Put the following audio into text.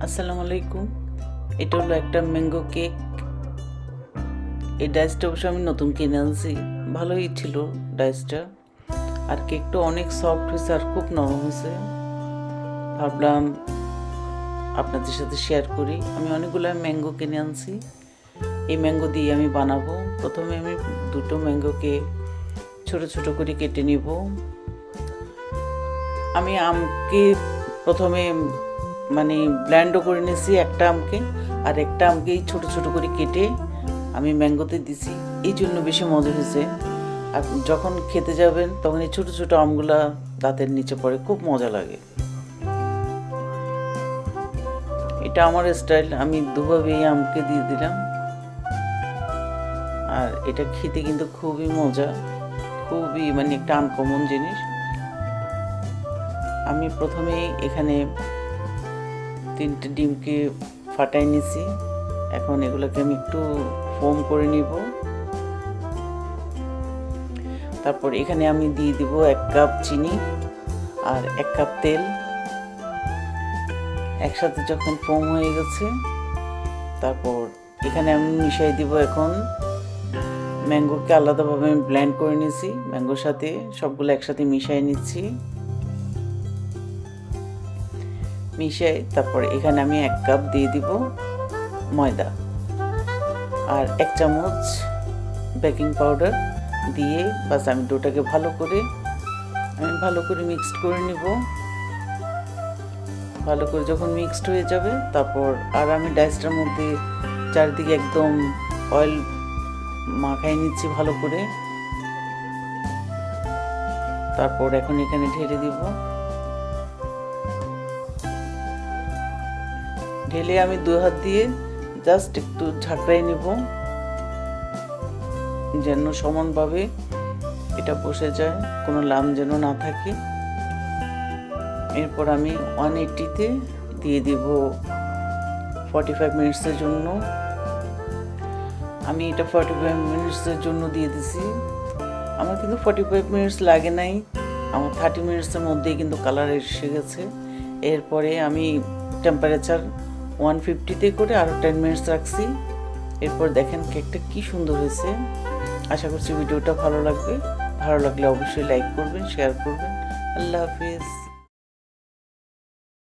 আসসালামু আলাইকুম। এটা হলো একটা ম্যাঙ্গো কেক। এই ডাইসটা অবশ্য আমি নতুন কিনে আনছি, ভালোই ছিল ডাইসটা। আর কেকটা অনেক সফট হয়েছে আর খুব নরম হয়েছে। ভাবলাম আপনাদের সাথে শেয়ার করি। আমি অনেকগুলো ম্যাঙ্গো কিনে আনছি, এই ম্যাঙ্গো দিয়ে আমি বানাবো। প্রথমে আমি দুটো ম্যাঙ্গোকে ছোট ছোট করে কেটে নিব। আমি আমকে প্রথমে ব্লেন্ডও করে নিয়েছি একটা আমকে, আর একটা আমকে ছোট ছোট করে কেটে আমি ম্যাঙ্গোতে দিছি, এই জন্য বেশি মজা হয়েছে। আর যখন খেতে যাবেন তখন এই ছোট ছোট আমগুলা দাঁতের নিচে পড়ে, খুব মজা লাগে। এটা আমার স্টাইল, আমি দুভাবে এই আমকে দিয়ে দিলাম। আর এটা খেতে কিন্তু খুবই মজা, খুবই একটা আনকমন জিনিস। আমি প্রথমে এখানে 3টে ডিমকে ফাটাই নিছি। এখন এগুলোকে আমি একটু ফোম করে নিব। তারপর এখানে আমি দিয়ে দিব 1 কাপ চিনি আর 1 কাপ তেল। একসাথে যখন ফোম হয়ে গেছে, তারপর এখানে আমি মিশাই দিব। এখন ম্যাঙ্গোকে আলাদাভাবে আমি ব্লেন্ড করে নিয়েছি, ম্যাঙ্গোর সাথে সবগুলো একসাথে মিশাই নিচ্ছি। মিশাই তারপর এখানে আমি 1 কাপ দিয়ে দিব ময়দা আর 1 চামচ বেকিং পাউডার দিয়ে বাস আমি ডোটাকে ভালো করে মিক্সড করে নিব। ভালো করে যখন মিক্সড হয়ে যাবে, তারপর আর আমি ডাইসটার মধ্যে চারিদিকে একদম অয়েল মাখাই নিচ্ছি ভালো করে। তারপর এখন এখানে ঢেলে দিব। ঢেলে আমি 2 হাত দিয়ে জাস্ট একটু ঝাঁকড়াই নেব, যেন সমানভাবে এটা বসে যায়, কোনো লাম যেন না থাকে। এরপর আমি 180-তে দিয়ে দিব 45 মিনিটসের জন্য। আমি এটা 45 মিনিটসের জন্য দিয়ে দিছি। আমার কিন্তু 45 মিনিটস লাগে নাই, আমার 30 মিনিটসের মধ্যেই কিন্তু কালার এসে গেছে। এরপরে আমি টেম্পারেচার 150-তে করে আরও 10 মিনিটস রাখছি। এরপর দেখেন কেকটা কি সুন্দর হয়েছে। আশা করছি ভিডিওটা ভালো লাগবে। ভালো লাগলে অবশ্যই লাইক করবেন, শেয়ার করবেন। আল্লাহ হাফিজ।